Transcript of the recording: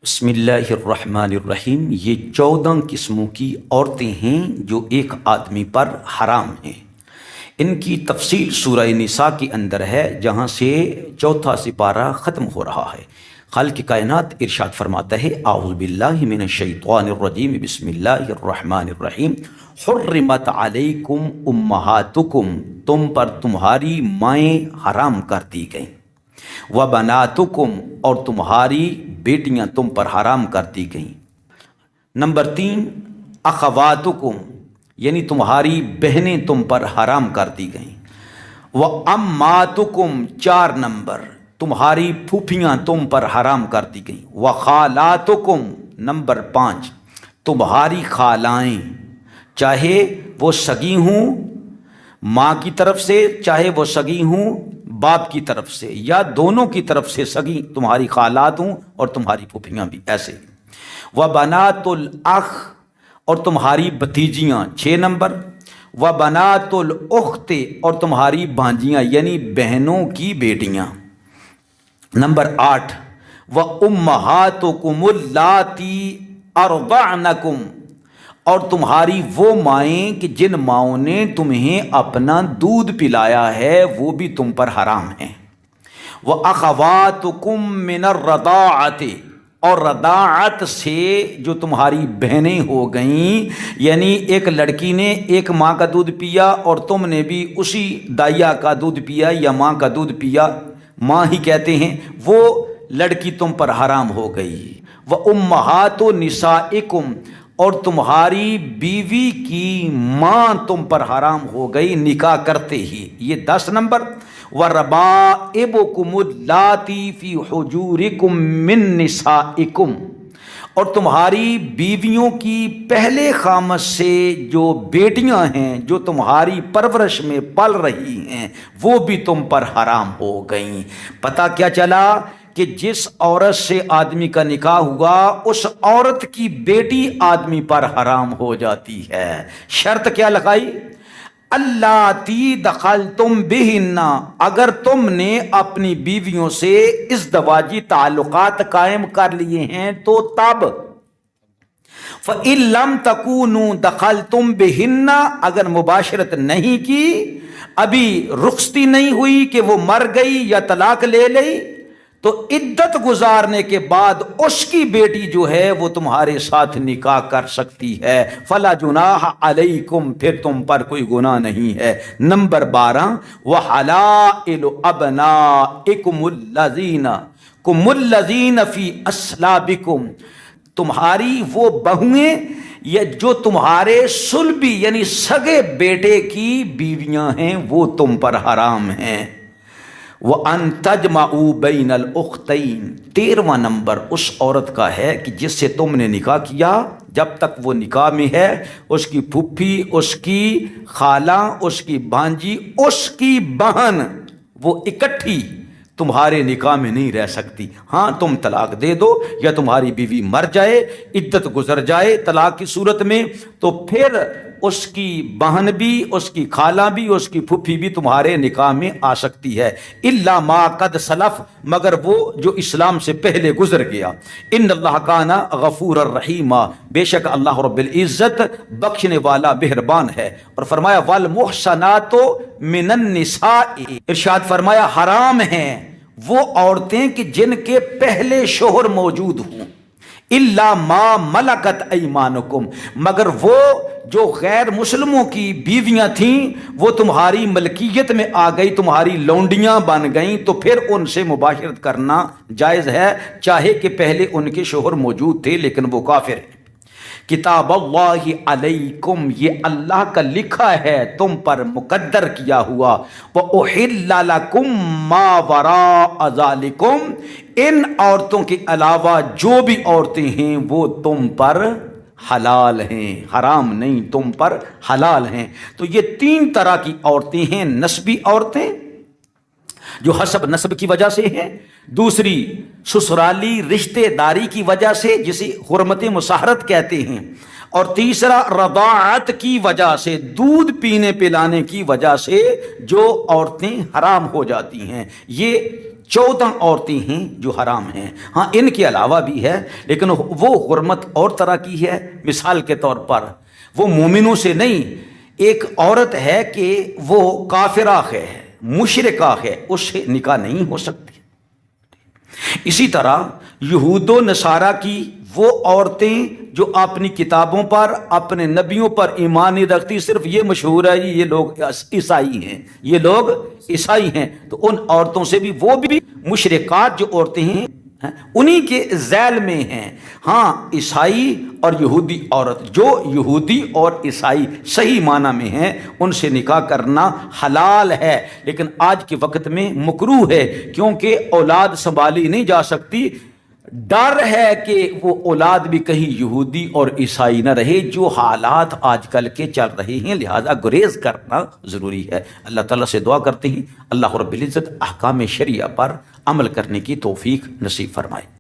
بسم اللہ الرحمن الرحیم۔ یہ 14 قسموں کی عورتیں ہیں جو ایک آدمی پر حرام ہیں۔ ان کی تفصیل سورہ نساء کے اندر ہے، جہاں سے چوتھا سپارہ ختم ہو رہا ہے۔ خالق کائنات ارشاد فرماتا ہے، اعوذ باللہ من الشیطان الرجیم، بسم اللہ الرحمن الرحیم۔ حرمت علیکم امہاتکم، تم پر تمہاری مائیں حرام کر دی گئیں۔ وبناتکم، اور تمہاری بیٹیاں تم پر حرام کر دی گئیں۔ نمبر 3، اخواتکم، یعنی تمہاری بہنیں تم پر حرام کر دی گئیں۔ واماتکم، 4 نمبر، تمہاری پھوپھیاں تم پر حرام کر دی گئیں۔ وخالاتکم، نمبر 5، تمہاری خالائیں، چاہے وہ سگی ہوں ماں کی طرف سے، چاہے وہ سگی ہوں باپ کی طرف سے، یا دونوں کی طرف سے سگی تمہاری خالات ہوں اور تمہاری پھوپھیاں بھی ایسے۔ وبنات الاخ، اور تمہاری بھتیجیاں، 6 نمبر۔ وبنات الاخت، اور تمہاری بھانجیاں یعنی بہنوں کی بیٹیاں، نمبر 8۔ وامہاتکم اللاتی ارضعنکم، اور تمہاری وہ مائیں کہ جن ماؤں نے تمہیں اپنا دودھ پلایا ہے وہ بھی تم پر حرام ہیں۔ وَأَخَوَاتُكُم مِّنَ الرَّضَاعَةِ، اور رضاعت سے جو تمہاری بہنیں ہو گئیں، یعنی ایک لڑکی نے ایک ماں کا دودھ پیا اور تم نے بھی اسی دائیا کا دودھ پیا یا ماں کا دودھ پیا، ماں ہی کہتے ہیں، وہ لڑکی تم پر حرام ہو گئی۔ وَأُمَّهَاتُ نِسَائِكُمْ، اور تمہاری بیوی کی ماں تم پر حرام ہو گئی نکاح کرتے ہی، یہ 10 نمبر۔ وَرَبَائِبُكُمُ اللَّاتِي فِي حُجُورِكُم مِّن نِّسَائِكُمْ، اور تمہاری بیویوں کی پہلے خامد سے جو بیٹیاں ہیں جو تمہاری پرورش میں پل رہی ہیں وہ بھی تم پر حرام ہو گئیں۔ پتہ کیا چلا کہ جس عورت سے آدمی کا نکاح ہوا اس عورت کی بیٹی آدمی پر حرام ہو جاتی ہے۔ شرط کیا لگائی؟ اللاتی دخلتم بہن، اگر تم نے اپنی بیویوں سے ازدواجی تعلقات قائم کر لیے ہیں تو تب۔ فَإِن لَمْ تَكُونُوا دَخَلْتُمْ بِهِنَّ، اگر مباشرت نہیں کی، ابھی رخصتی نہیں ہوئی کہ وہ مر گئی یا طلاق لے لئی، تو عدت گزارنے کے بعد اس کی بیٹی جو ہے وہ تمہارے ساتھ نکاح کر سکتی ہے۔ فلا جناح علیکم، پھر تم پر کوئی گناہ نہیں ہے۔ نمبر 12، وحلائل ابنائکم الذین فی اصلابکم، تمہاری وہ بہویں یا جو تمہارے صلبی یعنی سگے بیٹے کی بیویاں ہیں وہ تم پر حرام ہیں۔ وَأَن تَجْمَعُوا بَيْنَ الْأُخْتَيْنِ، 13واں نمبر اس عورت کا ہے کہ جس سے تم نے نکاح کیا، جب تک وہ نکاح میں ہے اس کی پھوپھی، اس کی خالہ، اس کی بھانجی، اس کی بہن، وہ اکٹھی تمہارے نکاح میں نہیں رہ سکتی۔ ہاں تم طلاق دے دو یا تمہاری بیوی مر جائے، عدت گزر جائے طلاق کی صورت میں، تو پھر اس کی بہن بھی، اس کی خالہ بھی، اس کی پھوپھی بھی تمہارے نکاح میں آ سکتی ہے۔ الا ما قد سلف، مگر وہ جو اسلام سے پہلے گزر گیا۔ ان اللہ کان غفور الرحیم، بے شک اللہ رب العزت بخشنے والا مہربان ہے۔ اور فرمایا والمحصنات من النساء، ارشاد فرمایا حرام ہیں وہ عورتیں کہ جن کے پہلے شوہر موجود ہوں، الا ما ملکت ایمانکم، مگر وہ جو غیر مسلموں کی بیویاں تھیں وہ تمہاری ملکیت میں آ گئی، تمہاری لونڈیاں بن گئیں، تو پھر ان سے مباشرت کرنا جائز ہے، چاہے کہ پہلے ان کے شوہر موجود تھے لیکن وہ کافر ہیں۔ کتاب اللہ علیکم، یہ اللہ کا لکھا ہے تم پر، مقدر کیا ہوا۔ وَأُحِلَّ لَكُم مَّا وَرَاءَ ذَلِكُمْ، ان عورتوں کے علاوہ جو بھی عورتیں ہیں وہ تم پر حلال ہیں، حرام نہیں، تم پر حلال ہیں۔ تو یہ 3 طرح کی عورتیں ہیں، نسبی عورتیں جو حسب نسب کی وجہ سے ہیں، دوسری سسرالی رشتہ داری کی وجہ سے جسے حرمت مصاہرت کہتے ہیں، اور تیسرا رضاعت کی وجہ سے، دودھ پینے پلانے کی وجہ سے جو عورتیں حرام ہو جاتی ہیں، یہ 14 عورتیں ہیں جو حرام ہیں۔ ہاں ان کے علاوہ بھی ہے، لیکن وہ حرمت اور طرح کی ہے۔ مثال کے طور پر وہ مومنوں سے نہیں، ایک عورت ہے کہ وہ کافرہ ہے، مشرکہ ہے، اس سے نکاح نہیں ہو سکتی۔ اسی طرح یہود و نصارہ کی وہ عورتیں جو اپنی کتابوں پر، اپنے نبیوں پر ایمان نہیں رکھتی، صرف یہ مشہور ہے یہ لوگ عیسائی ہیں، یہ لوگ عیسائی ہیں، تو ان عورتوں سے بھی، وہ بھی مشرکات جو عورتیں ہیں انہی کے ذیل میں ہیں۔ ہاں عیسائی اور یہودی عورت، جو یہودی اور عیسائی صحیح معنی میں ہیں، ان سے نکاح کرنا حلال ہے، لیکن آج کے وقت میں مکروہ ہے، کیونکہ اولاد سنبھالی نہیں جا سکتی۔ ڈر ہے کہ وہ اولاد بھی کہیں یہودی اور عیسائی نہ رہے، جو حالات آج کل کے چل رہے ہیں، لہذا گریز کرنا ضروری ہے۔ اللہ تعالیٰ سے دعا کرتے ہیں اللہ رب العزت احکام شریعہ پر عمل کرنے کی توفیق نصیب فرمائے۔